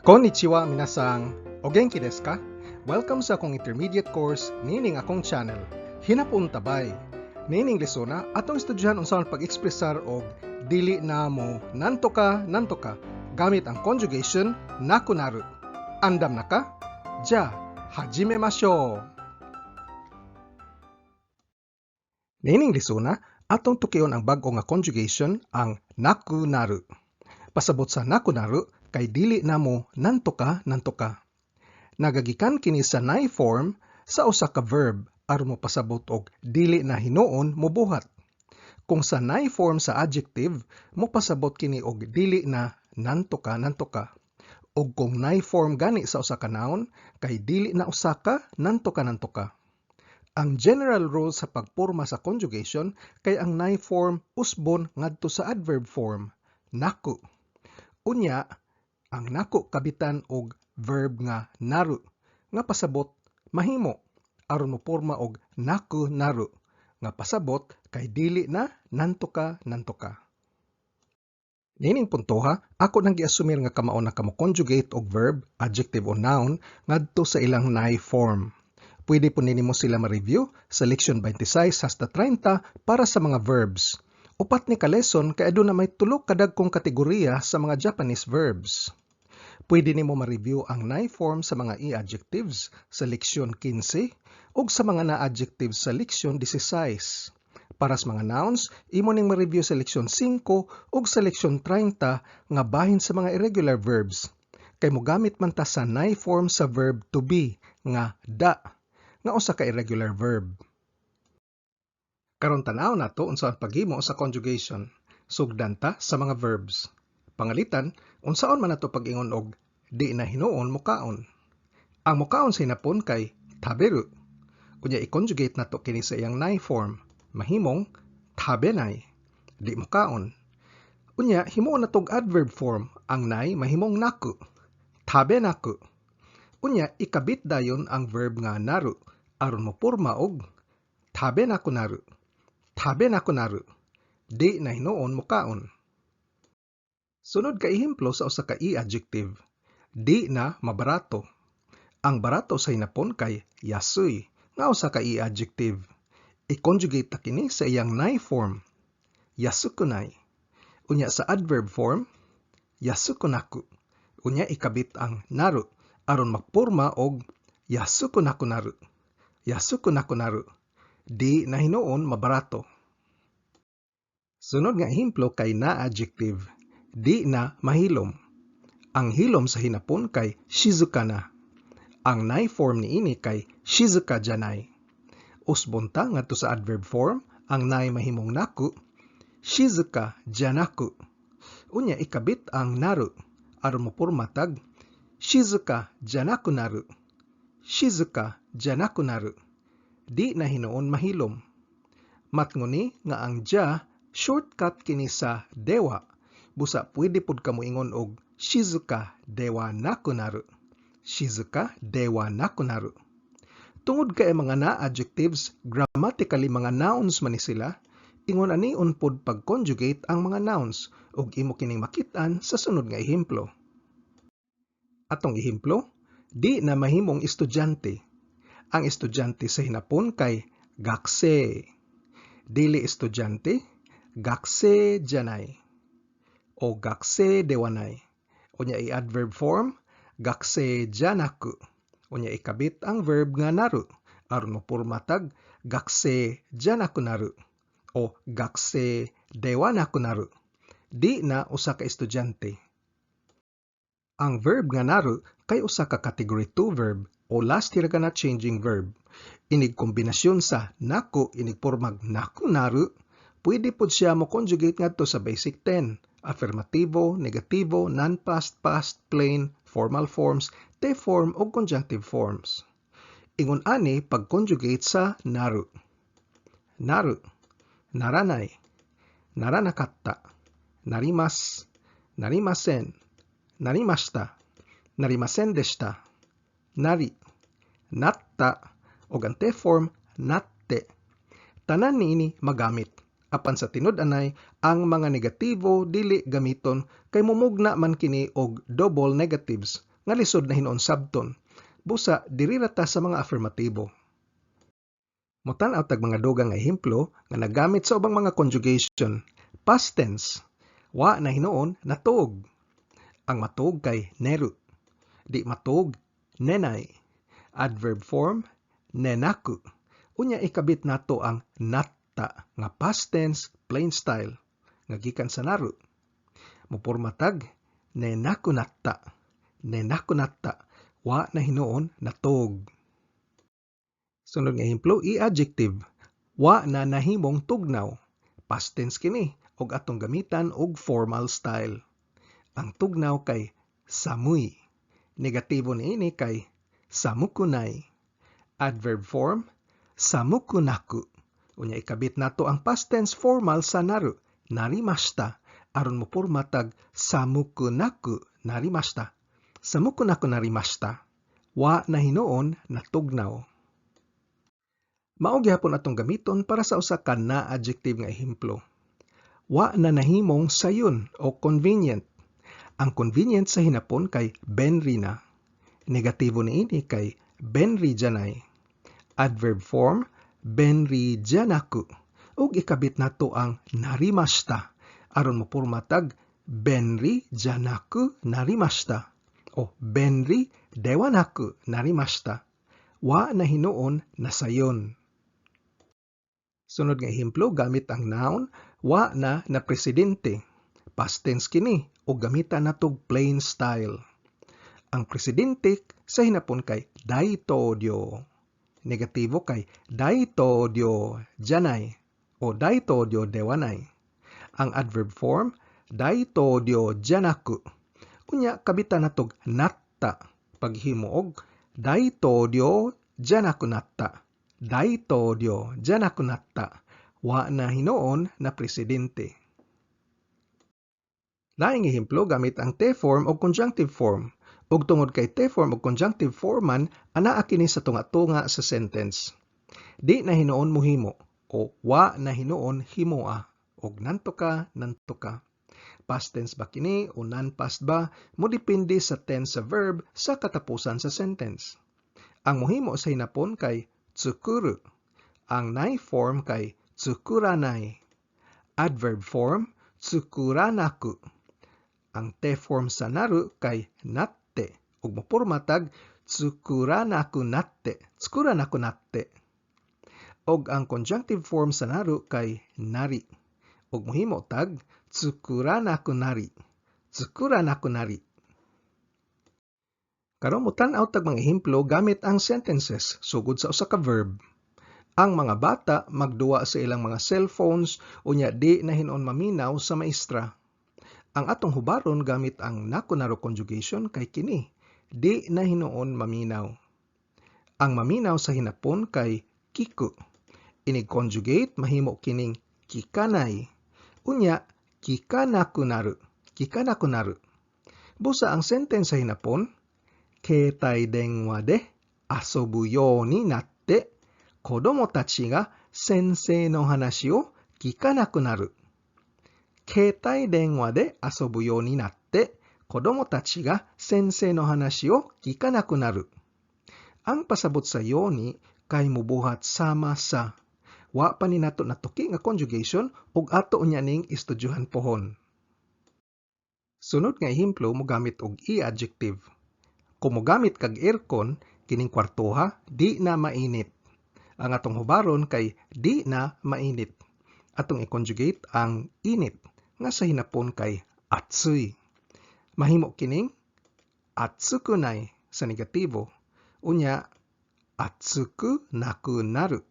Konnichiwa minasang, o genki desu ka? Welcome sa akong intermediate course nining akong channel. Hinapon tabay. Nining lesona atong estudyahan unsaon pag-ekspresar og dili na mo nanto ka gamit ang conjugation naku-naru. Andam na ka? Ja, hajimemashou. Nining lesona atong tukion ang bag-o nga conjugation ang naku-naru. Pasabot sa naku-naru kay dili na mo nanto ka. Nagagikan kini sa nai form sa usa ka verb aron mo pasabot og dili na hinuon mobuhat. Kung sa nai form sa adjective, mo pasabot kini og dili na nanto ka. Ug kung nai form gani sa usa ka noun, kay dili na usa ka nanto ka. Ang general rule sa pagporma sa conjugation kay ang nai form usbon ngadto sa adverb form, naku. Unya, ang naku kabitan og verb nga naru nga pasabot mahimo aron moporma og naku-naru nga pasabot kay dili na nanto ka. Nining puntoha, ako nang giasumir nga kamao na kamo conjugate og verb, adjective o noun ngadto sa ilang nai form. Pwede po ninimo sila ma-review sa leksyon 26 hasta 30 para sa mga verbs. Upat ni ka-lesson kay aduna may tulo kadagkong kategorya sa mga Japanese verbs. Pwede nimo ma-review ang nai form sa mga i-adjectives sa leksyon 15 ug sa mga na-adjectives sa leksyon 16. Para sa mga nouns, imo ning ma-review sa leksyon 5 ug sa leksyon 30 nga bahin sa mga irregular verbs. Kay mogamit man ta sa nai form sa verb to be nga da nga usa ka irregular verb. Karon tan-aw nato unsaon paghimo sa conjugation. Sugdan ta sa mga verbs. Pangalitan, unsaon man nato pag-ingon og di na hinuon mukaon. Ang mukaon sa hinapon kay taberu. Unya i-conjugate nato kini sa iyang nai form. Mahimong tabenai, di mukaon. Unya himuon nato og adverb form. Ang nai mahimong naku, tabenaku. Unya ikabit dayon ang verb nga naru aron moporma og tabenaku-naru. Di na hinuon mukaon. Sunod ka ehemplo sa usa ka i-adjective. Di na mabarato. Ang barato sa hinapon kay yasui, nga usa ka i-adjective. I-conjugate ta kini sa iyang nai form. Yasukunai. Unya sa adverb form, yasukunaku. Unya ikabit ang naru aron magporma og yasukunaku-naru. Di na hinuon mabarato. Sunod nga ehemplo kay na-adjective. Di na mahilom. Ang hilom sa hinapon kay shizuka na. Ang nai form niini kay shizuka janai. Usbon ta ngadto sa adverb form, ang nai mahimong naku, shizuka janaku. Unya ikabit ang naru aron moporma tag shizuka janaku-naru. Di na hinuon mahilom. Matnguni nga ang ja shortcut kini sa dewa. Busa pwede pod kamo ingon og shizuka dewa naku-naru. Tungod kay mga na-adjectives, grammatically mga nouns man ni sila, ingon aniun pod pag-conjugate ang mga nouns ug imo kining makit-an sa sunod nga ehemplo. Atong ehemplo, di na mahimong estudyante. Ang estudyante sa hinapon kay gakusei. Dili estudyante, gakusei janai. O gakusei dewanai. Unya i-adverb form, gakusei janaku. Unya ikabit ang verb nga naru aron moporma tag gakusei janaku-naru o gakusei dewanaku-naru. Di na usa ka estudyante. Ang verb nga naru kay usa ka category 2 verb o last hiragana changing verb. Inig kombinasyon sa naku inig pormag naku-naru, pwede pod siya mo conjugate ngadto sa basic 10. Affirmativo, negativo, non-past, past, plain, formal forms, te-form o conjunctive forms. Ingon ani pag-conjugate sa naru. Naru, naranai, naranakatta, narimas, narimasen, narimashita, narimasen deshita, nari, natta, o ang te-form natte. Tanan niini magamit. Apan sa tinud-anay, ang mga negatibo dili gamiton kay mumugna man kini og double negatives nga lisod na hinuon sabton. Busa diri ra ta sa mga affirmatibo. Mutan-aw tag mga dugang nga ehemplo nga nagamit sa ubang mga conjugation. Past tense, wa na hinuon natuog. Ang matuog kay neru. Di matuog, nenay. Adverb form, nenaku. Unya ikabit nato ang natta nga past tense plain style nga gikan sa naru. Mupurma tag nenaku natta. Nenaku natta. Wa na hinuon natuog. Sunod nga ehemplo, i-adjective. Wa na nahimong tugnaw. Past tense kini og atong gamitan og formal style. Ang tugnaw kay samuy. Negatibo niini kay samukunay. Adverb form, samukunaku. Unya ikabit nato ang past tense formal sa naru, narimashita, aron mo porma tag samukunaku narimashita. Samukunaku narimashita. Wa na hinuon natugnaw. Mao gyapon atong gamiton para sa usa ka na-adjective nga ehemplo. Wa na nahimong sayon o convenient. Ang convenient sa hinapon kay benri na. Negatibo niini kay benri janay. Adverb form, benri janaku. Ug ikabit nato ang narimashita aron mopurma tag benri janaku narimashita o benri dewanaku narimashita. Wa na hinuon nasayon. Sunod nga ehemplo, gamit ang noun, wa na presidente. Past tense kini o gamitan natog plain style. Ang presidente sa hinapon kay daitodyo. Negatibo kay daitodyo janay o daitodyo dewanay. Ang adverb form, daitodyo janaku. Unya kabitan natog natta paghimuog daitodyo janaku natta. Daitodyo janaku natta. Wa na hinuon na presidente. Laing ehemplo gamit ang te form o conjunctive form. Ug tungod kay te form o conjunctive form man anaa kini sa tunga-tunga sa sentence. Di na hinuon mohimo o wa na hinuon himoa og nanto ka. Past tense ba kini o non-past ba mo depende sa tense sa verb sa katapusan sa sentence. Ang mohimo sa hinapon kay tsukuru. Ang nai form kay tsukuranai. Adverb form, tsukuranaku. Ang te form sa naru kay natte. Ug mopurma tag tsukuranaku natte. Tsukuranaku natte. Og ang conjunctive form sa naru kay nari. Ug mohimo tag tsukuranaku nari. Tsukuranaku nari. Karon mo tan-aw tag mga ehemplo gamit ang sentences sugod sa usa ka verb. Ang mga bata magduwa sa ilang mga cellphones unya di na hinuon maminaw sa maestra. Ang atong hubaron gamit ang naku-naru conjugation kay kini, di na hinuon maminaw. Ang maminaw sa hinapon kay kiku. Inig conjugate mahimo kining kikanay. Unya kikanaku-naru. Kikanaku-naru. Busa ang sentence sa hinapon, Keitai denwa de asobu you ni natte kodomo tachi ga sensei no hanashi o kikanaku naru. Keitai denwa de asobu you ni natte kodomo tachi ga sensei no hanashi o kikanaku naru. Ang pasabot sa yoni kay mubuhat sama sa. Wa pa ni nato natuki nga conjugation ug ato unya ning istudyohan pohon. Sunod nga ehemplo mo gamit og i-adjective. Kung mogamit kag aircon, kining kwartuha, di na mainit. Ang atong hubaron kay di na mainit. Atong i-conjugate ang init, nga sa hinapon kay atsui. Mahimo kining atsukunay sa negatibo. Unya, atsuku naku naru.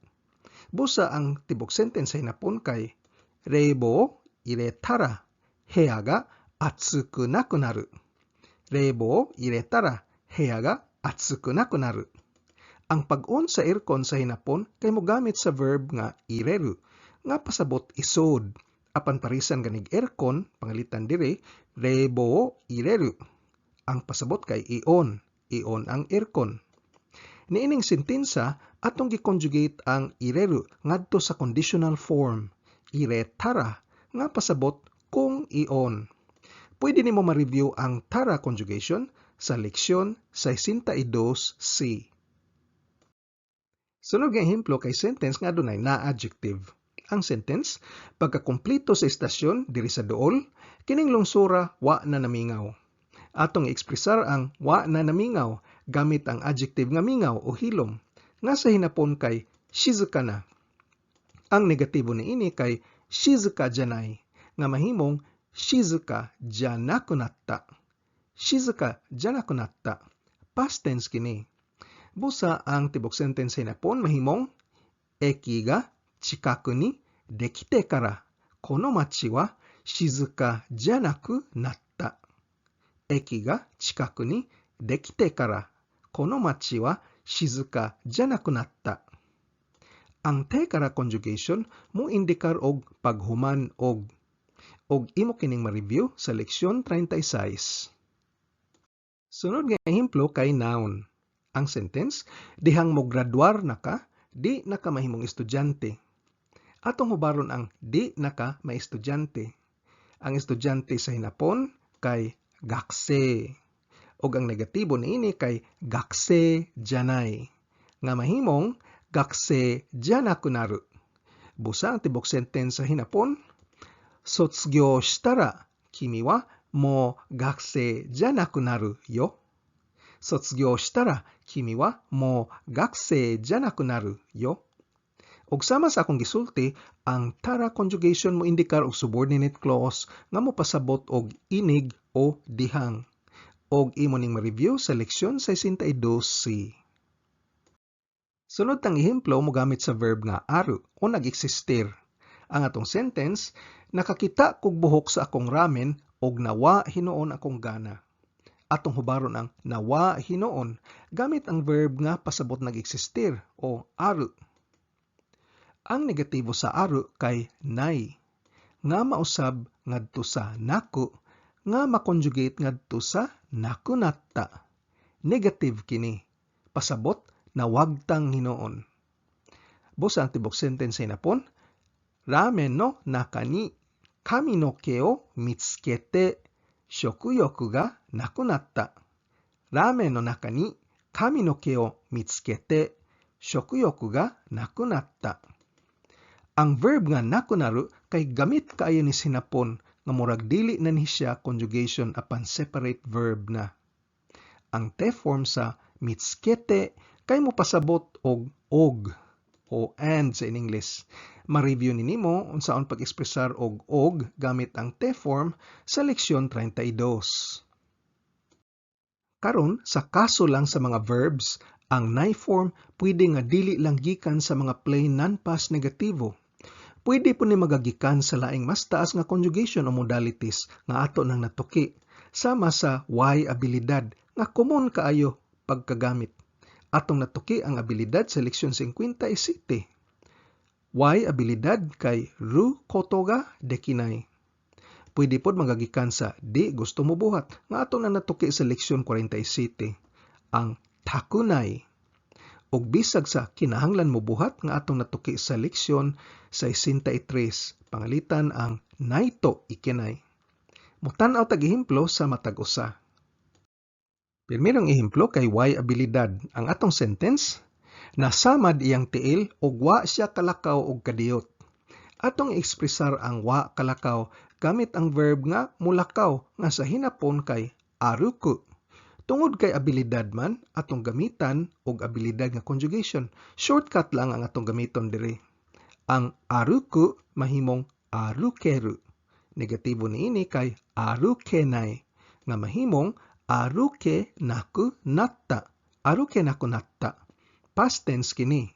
Busa ang tibok sentence sa hinapon kay reibo iretara heya ga atsuku naku naru. Reibo iretara heya ga atsuku naku naru. Ang pag-on sa aircon sa hinapon kay mogamit sa verb nga ireru nga pasabot isod. Apan parisan ganig aircon pangalitan dire reibo ireru. Ang pasabot kay ion. Ion ang aircon. Niining sentensa atong gi-conjugate ang ireru ngadto sa conditional form. Iretara nga pasabot kung ion. Pwede nimo ma-review ang tara conjugation sa leksyon 62C. Sunod nga ehemplo kay sentence nga adunay na-adjective. Ang sentence, pagkakumpleto sa istasyon diri sa duol, kining lungsura wa na namingaw. Atong i-ekspresar ang wa na namingaw gamit ang adjective nga mingaw o hilom, nga sa hinapon kay shizuka na. Ang negatibo niini kay shizuka janai, nga mahimong shizuka janaku natta. Shizuka janaku natta. Past tense kini. Busa ang tibok sentence hinapon mahimong eki ga chikaku ni dekite kara kono machi wa shizuka janaku natta. Eki ga chikaku ni dekite kara kono machi wa shizuka janaku natta. Ang te kara conjugation mo indikar og paghuman og imo kining ma-review sa leksyon 36. Sunod nga ehemplo kay noun. Ang sentence, dihang mo graduar na ka, di na ka mahimong estudyante. Atong hubaron ang di na ka maestudyante. Ang estudyante sa hinapon kay gakse. O ang negatibo niini kay gakse janai. Nga mahimong gakse janaku naru. Busa ang tibok sentence sa hinapon, sotsugyo shitara kimi wa mo gakse janaku naru yo. Sotsugyo shitara kimi wa mo gakse janaku naru yo. Og sama sa akong gisulti, ang tara conjugation mo indikar og subordinate clause nga mo pasabot og inig o dihang. Og imo ning ma-review sa leksyon 62C. Sunod tang ehemplo mo gamit sa verb nga aru o nag-existir. Ang atong sentence, nakakita kog buhok sa akong ramen og nawa hinuon akong gana. Atong hubaron ang nawa hinuon gamit ang verb nga pasabot nag-existir o aru. Ang negatibo sa aru kay nai, nga mausab ngadto sa naku, nga makonjugate ngadto sa naku natta. Negative kini, pasabot na wagtang hinuon. Busa ang tibok sentence ay napon, ramen no naka ni kami no ke o mitsukete shokuyoku ga nakunatta. Ramen no naka ni kami no ke o mitsukete shokuyoku ga nakunatta. Ang verb nga nakunaru kay gamit kaayo ni sinapon nga murag dili na ni siya conjugation apan separate verb na. Ang te form sa mitsukete kay mo pasabot og o and sa in English. Ma-review ni nimo unsaon pag-ekspresar og gamit ang te form sa leksyon 32. Karon sa kaso lang sa mga verbs, ang nai form pwede nga dili lang gikan sa mga plain non-past negativo. Pwede po ni magagikan sa laing mas taas nga conjugation o modalities nga ato nang natuki, sama sa y abilidad nga common kaayo pagkagamit. Atong natuki ang abilidad sa leksyon 57. Y abilidad kay ru koto ga dekinai. Pwede pod magagikan sa di gusto mo buhat nga atong nang natuki sa leksyon 47. Ang takunai. Og bisag sa kinahanglan mo buhat nga atong natuki sa leksyon 63, pangalitan ang naito ikenay. Mutan-aw tag ehemplo sa matag usa. Pirmirong ehemplo kay y abilidad. Ang atong sentence, nasamad iyang tiil og wa siya kalakaw og kadiyot. Atong ekspresar ang wa kalakaw gamit ang verb nga mulakaw nga sa hinapon kay aruku. Tungod kay abilidad man, atong gamitan og abilidad nga conjugation. Shortcut lang ang atong gamiton diri. Ang aruku mahimong arukeru. Negatibo niini kay arukenai nga mahimong aruke naku natta. Aruke naku natta. Past tense kini.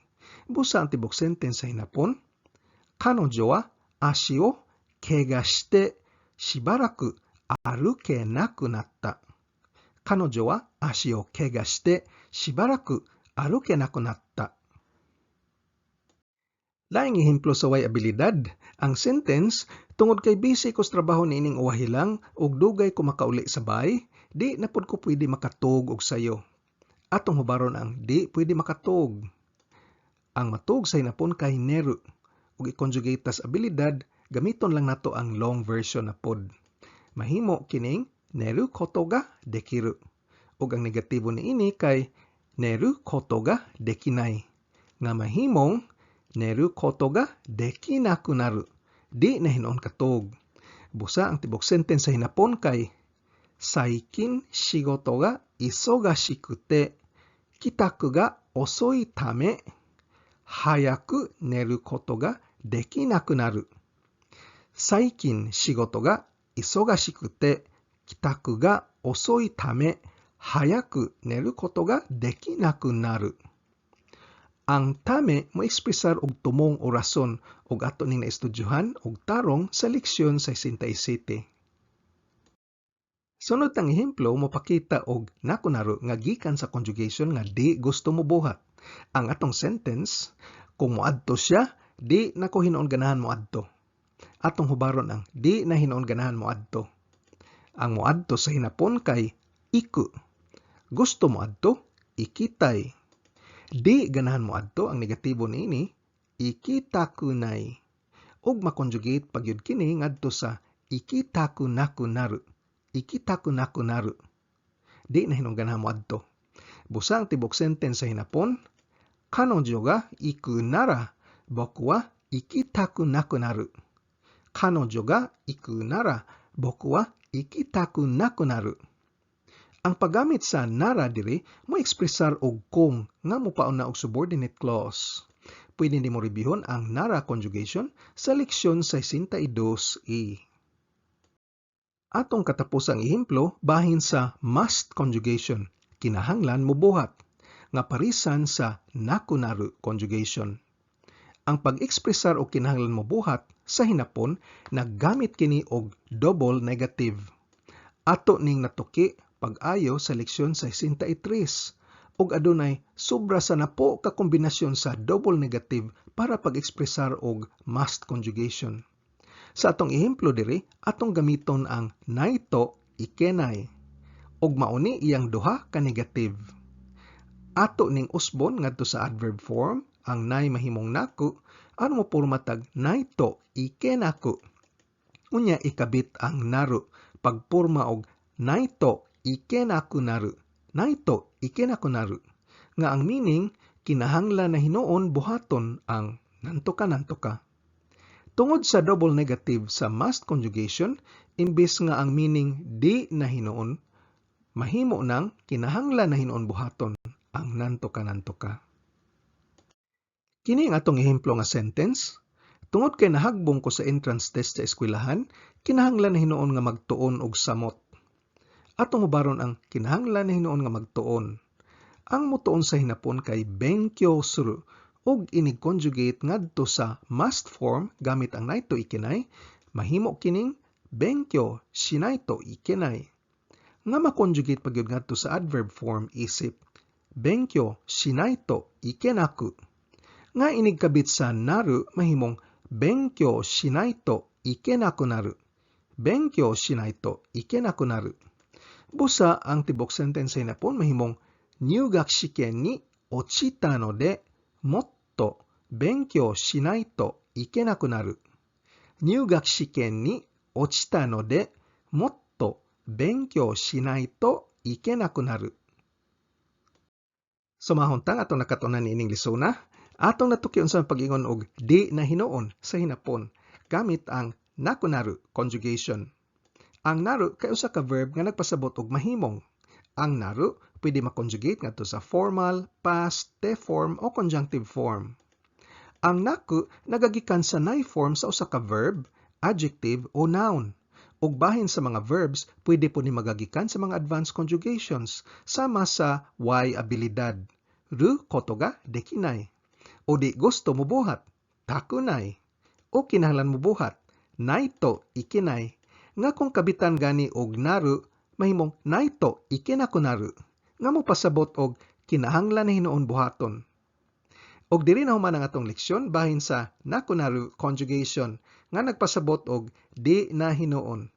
Busa ang tibok sentence sa hinapon. Kanojo wa ashi o kega shite shibaraku aruke naku natta. Kanojo wa ashi o kega shite shibaraku aruke naku natta. Laing ehemplo sa way abilidad, ang sentence, tungod kay busy ko sa trabaho niining uwahi lang ug dugay ko makauli sa bay, di na pod ko pwede makatug og sayo. Atong hubaron ang di pwede makatug. Ang matug sa hinapon kay neru. Ug i-conjugate tas abilidad, gamiton lang nato ang long version na pod. Mahimo kining neru koto ga dekiru. ug ang negatibo niini kay neru koto ga dekinai. Nga mahimong neru koto ga dekinaku naru. Di na hinuon katog. Busa ang tibok sentence sa hinapon kay Saikin shigoto ga isogashikute kitaku ga osoi tame hayaku neru koto ga dekinaku naru. Saikin shigoto ga isogashikute kitaku ga osoi tame hayaku neru koto ga dekinaku naru. Ang tame mo ekspresar og tumong o rason og ato ning naestudyuhan og tarong sa leksyon 67. Sunod tang ehemplo mopakita og naku-naru nga gikan sa conjugation nga di gusto mo buhat. Ang atong sentence, kung moadto siya, di nako hinuon ganahan moadto. Atong hubaron ang di na hinuon ganahan moadto. Ang moadto sa hinapon kay iku. Gusto moadto, ikitay. Di ganahan moadto ang negatibo niini, ikitakunai. Ug makonjugate pagyud kini ngadto sa ikitaku naru. Ikitaku naru. Di na hinuon ganahan moadto. Busa ang tibok sentence sa hinapon, kanojo ga iku nara boku wa ikitaku naru. Kanojo ga iku nara boku wa ikitaku naru. Ang paggamit sa nara diri mo ekspresar og kung nga mopaon na og subordinate clause. Pwede nimo rebihon ang nara conjugation sa leksyon 62E. Atong katapusang ehemplo bahin sa must conjugation, kinahanglan mobuhat, nga parisan sa naku-naru conjugation. Ang pag-ekspresar og kinahanglan mobuhat sa hinapon naggamit kini og double negative. Ato ning natuki pag-ayo sa leksyon 63 ug adunay sobra sa napo ka kombinasyon sa double negative para pag-ekspresar og must conjugation. Sa atong ehemplo diri, atong gamiton ang naito ikenay ug mauni iyang duha ka negative. Ato ning usbon ngadto sa adverb form, ang nay mahimong naku, ano mo pormatag naito ikenaku. Unya ikabit ang naru pagporma og naito ikenaku naru. Naito ikenaku naru. Nga ang meaning kinahanglan na hinuon buhaton ang nantoka. Tungod sa double negative sa must conjugation, imbes nga ang meaning di na hinuon, mahimo nang kinahanglan na hinuon buhaton ang nantoka. Kini ang atong ehemplo nga sentence. Tungod kay nahagbong ko sa entrance test sa eskwelahan, kinahanglan na hinuon nga magtuon og samot. Atong hubaron ang kinahanglan na hinuon nga magtuon. Ang mutuon sa hinapon kay benkyou suru ug inig-conjugate ngadto sa must form gamit ang naito ikenay, mahimo kining benkyou shinaito ikenay. Nga ma-conjugate pagyud ngadto sa adverb form isip benkyou shinaito ikenaku. Nga inigkabit sa naru mahimong benkyou shinaito ikenaku naru. Benkyou shinaito ikenaku naru. Busa ang tibok sentence sa hinapon mahimong ryugaku shiken ni ochita no de motto benkyou shinaito ikenaku naru. Ryugaku shiken ni ochita no de motto benkyou shinaito ikenaku naru. Sumahontang atong nakatunan niining lisona, atong natuki unsa pag-ingon og di na hinuon sa hinapon gamit ang naku-naru conjugation. Ang naru kay usa ka verb nga nagpasabot og mahimong. Ang naru pwede ma-conjugate ngadto sa formal, past, te form o conjunctive form. Ang naku nagagikan sa nay form sa usa ka verb, adjective o noun. Ug bahin sa mga verbs, pwede po ni magagikan sa mga advanced conjugations sama sa y abilidad. Ru koto ga dekinai. O di gusto mo buhat, takunai. O kinahanglan mo buhat, naito ikinai. Nga kung kabitan gani og naru, mahimong naito ikenaku naru. Nga mo pasabot og kinahanglan na hinuon buhaton. Og diri na human ang atong leksyon bahin sa naku-naru conjugation nga nagpasabot og di na hinuon.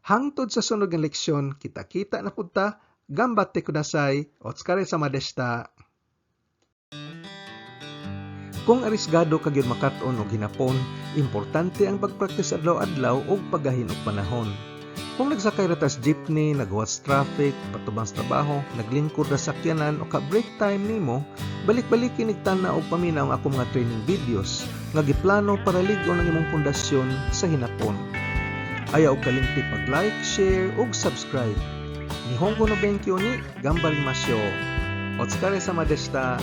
Hangtod sa sunod nga leksyon, kita-kita na pud ta. Gambatte kudasai. Otsukare sama deshita. Kung arisgado ka gyud makat-on og hinapon, importante ang pagpraktis adlaw-adlaw og paggahin og panahon. Kung nagsakay ra tas jeepney, nagwatch traffic, patubang sa trabaho, naglingkod ra sakyanan o ka break time nimo, balik-balik kinigtana og paminaw ang akong mga training videos nga giplano para ligon ang imong pundasyon sa hinapon. Ayaw og kalimti pag-like, share ug subscribe. Nihongo no benkyo ni Gambarimasyo. Otsukare sama deshita.